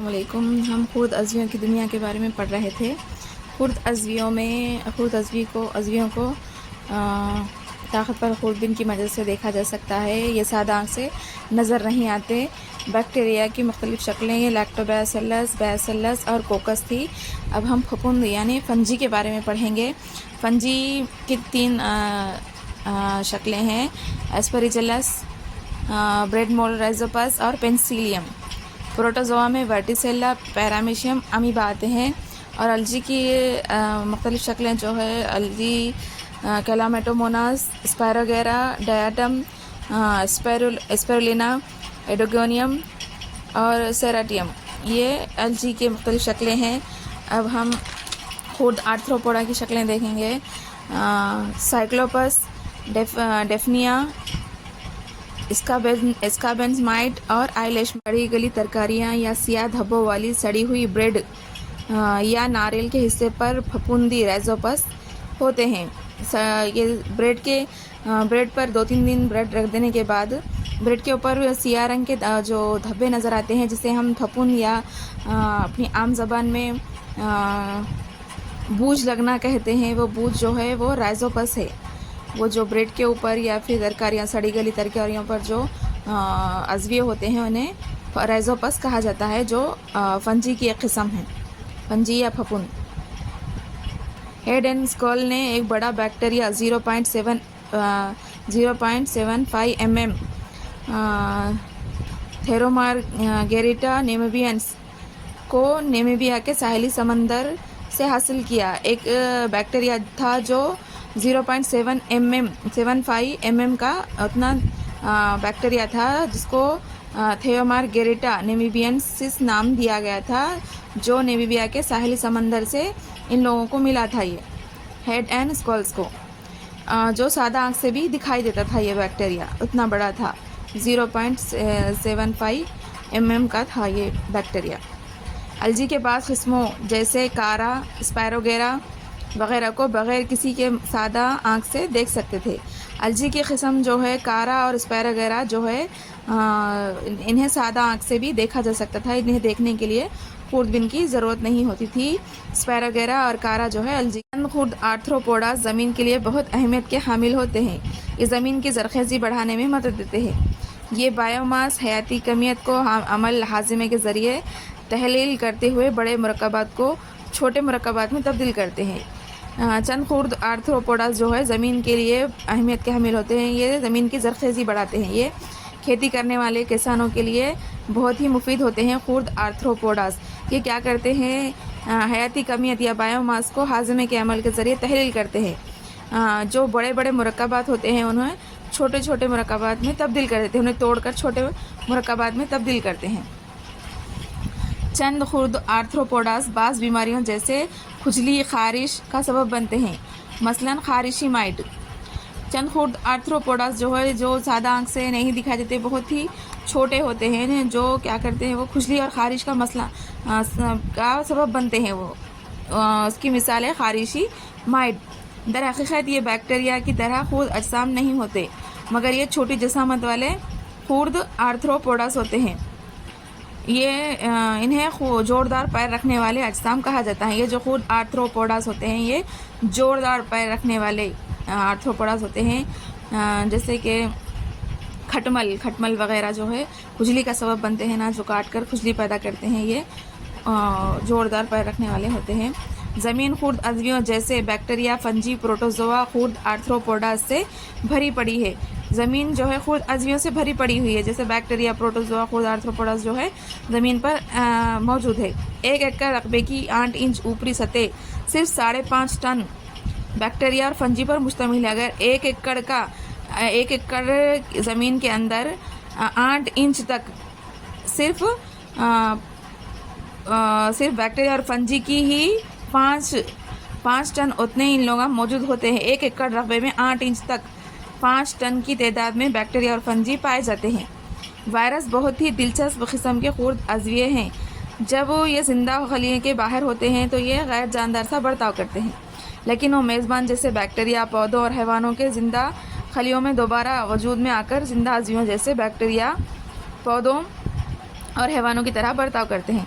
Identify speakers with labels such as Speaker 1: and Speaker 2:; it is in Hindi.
Speaker 1: अस्सलाम वालेकुम। हम खुर्द अज़वियों की दुनिया के बारे में पढ़ रहे थे। खुर्द अज़वियों को ताकतवर खुर्दबीन की मदद से देखा जा सकता है। ये सादा आँख से नज़र नहीं आते। बैक्टीरिया की मुख्तलिफ़ शक्लें ये लैक्टोबैसिलस, बैसिलस और कोकस थी। अब हम फफूंद यानी फंजी के बारे में पढ़ेंगे। फंजी की 3 शक्लें हैं, एस्पेरिजिलस, ब्रेड मोल्ड राइजोपस और पेंसिलियम। प्रोटोजोआ में वर्टिसेला, पैरामीशियम, अमीबा आते हैं। और अलजी की मुख्तलिफ़ शक्लें जो है अलजी कैलामेटोमोनास, स्पायरोगेरा, डायटम, स्पेरुलिना, एडोगोनियम और सेराटियम, ये अलजी की मुख्तलिफ़ शक्लें हैं। अब हम खुद आर्थ्रोपोडा की शक्लें देखेंगे। साइक्लोपस, डेफनिया, स्काबेंजमाइट और आइलेश। बड़ी गली तरकारियाँ या सियाह धब्बों वाली सड़ी हुई ब्रेड या नारियल के हिस्से पर फफूंदी राइजोपस होते हैं। ये ब्रेड पर 2-3 दिन ब्रेड रख देने के बाद ब्रेड के ऊपर सियाह रंग के जो धब्बे नज़र आते हैं, जिसे हम फफूंद या अपनी आम ज़बान में बूझ लगना कहते हैं, वो बूझ जो है वो राइजोपस है। वो जो ब्रेड के ऊपर या फिर तरकारियाँ, सड़ी गली तरकारियों पर जो अज़विये होते हैं उन्हें राइजोपस कहा जाता है, जो फंजी की एक किस्म है, फंजी या फफूंद। हेड एंड स्कॉल ने एक बड़ा बैक्टीरिया 0.75 mm थेरोमार्गेरिटा नेमिबियंस को नेमीबिया के साहिली समंदर से हासिल किया। एक बैक्टीरिया था जो 0.75 mm का उतना बैक्टीरिया था, जिसको थेरोमार्गेरिटा नेमिबियंसिस नाम दिया गया था, जो नेमीबिया के साहिली समंदर से इन लोगों को मिला था। ये हेड एंड स्कॉल्स को जो सादा आँख से भी दिखाई देता था, ये बैक्टीरिया उतना बड़ा था, 0.75 mm का था ये बैक्टीरिया। अलजी के पास किस्मों जैसे कारा, स्पायरोगेरा वगैरह को बग़ैर किसी के सादा आँख से देख सकते थे। अलजी की किस्म जो है कारा और स्पायरोगेरा जो है इन्हें सादा आँख से भी देखा जा सकता था। इन्हें देखने के लिए खुर्दबीन की ज़रूरत नहीं होती थी। स्पायरोगेरा और कारा जो है अलजी खुर्द आर्थ्रोपोडा ज़मीन के लिए बहुत अहमियत के हामिल होते हैं। ये ज़मीन की ज़रख़ेज़ी बढ़ाने में मदद देते हैं। ये बायोमास हयाती कमियत को अमल हाज़मे के ज़रिए तहलील करते हुए बड़े मुरक्कबात को छोटे मुरक्कबात में तब्दील करते हैं। चंद खुर्द आर्थ्रोपोडा जो है ज़मीन के लिए अहमियत के हामिल होते हैं। ये ज़मीन की ज़रख़ेज़ी बढ़ाते हैं। ये खेती करने वाले किसानों के लिए बहुत ही मुफीद होते हैं। खुर्द आर्थ्रोपोडास ये क्या करते हैं, हयाती कमियत या बायोमास को हाज़मे के अमल के ज़रिए तहलील करते हैं। जो बड़े बड़े मुरक्कबात होते हैं उन्हें छोटे छोटे मुरक्कबात में तब्दील कर देते हैं, उन्हें तोड़कर छोटे मुरक्कबात में तब्दील करते हैं। चंद खुर्द आर्थ्रोपोडास बाज़ बीमारियों जैसे खुजली, खारिश का सबब बनते हैं, मसलन खारिशी माइट। चंद खुर्द आर्थ्रोपोडास जो है जो सादा आँख से नहीं दिखाई देते, बहुत ही छोटे होते हैं, जो क्या करते हैं वो खुजली और खारिश का मसला का सबब बनते हैं। वो उसकी मिसाल है खारिशी माइट। दर हकीकत ये बैक्टीरिया की तरह खुर्द अजसाम नहीं होते, मगर ये छोटी जसामत वाले खुर्द आर्थ्रोपोडास होते हैं। इन्हें जोरदार पैर रखने वाले अजसाम कहा जाता है। ये जो खुर्द आर्थ्रोपोडास होते हैं ये जोरदार पैर रखने वाले आर्थ्रोपोडास होते हैं। जैसे कि खटमल वगैरह जो है खुजली का सबब बनते हैं, ना जो काट कर खुजली पैदा करते हैं, ये जोरदार पैर रखने वाले होते हैं। ज़मीन खुर्द अज़वियों जैसे बैक्टीरिया, फंजी, प्रोटोजोआ, खुर्द आर्थ्रोपोडास से भरी पड़ी है। ज़मीन जो है खुर्द अज़वियों से भरी पड़ी हुई है, जैसे बैक्टीरिया, प्रोटोजोआ, खुर्द आर्थ्रोपोडास जो है ज़मीन पर मौजूद है। 1 एकड़ रकबे की 8 इंच ऊपरी सतह सिर्फ 5.5 टन बैक्टीरिया और फंजी पर मुश्तमिल है। अगर 1 एकड़ ज़मीन के अंदर 8 इंच तक सिर्फ बैक्टीरिया और फंजी की ही 5 टन उतने इन लोग मौजूद होते हैं। 1 एकड़ रकबे में 8 इंच तक 5 टन की तादाद में बैक्टीरिया और फंजी पाए जाते हैं। वायरस बहुत ही दिलचस्प किस्म के खुर्द अज़विये हैं। जब ये ज़िंदा खलिए के बाहर होते हैं तो ये गैर जानदार सा बर्ताव करते हैं, लेकिन वो मेज़बान जैसे बैक्टीरिया, पौधों और हैवानों के ज़िंदा खलियों में दोबारा वजूद में आकर ज़िंदा अज़वियों जैसे बैक्टीरिया, पौधों और हैवानों की तरह बर्ताव करते हैं।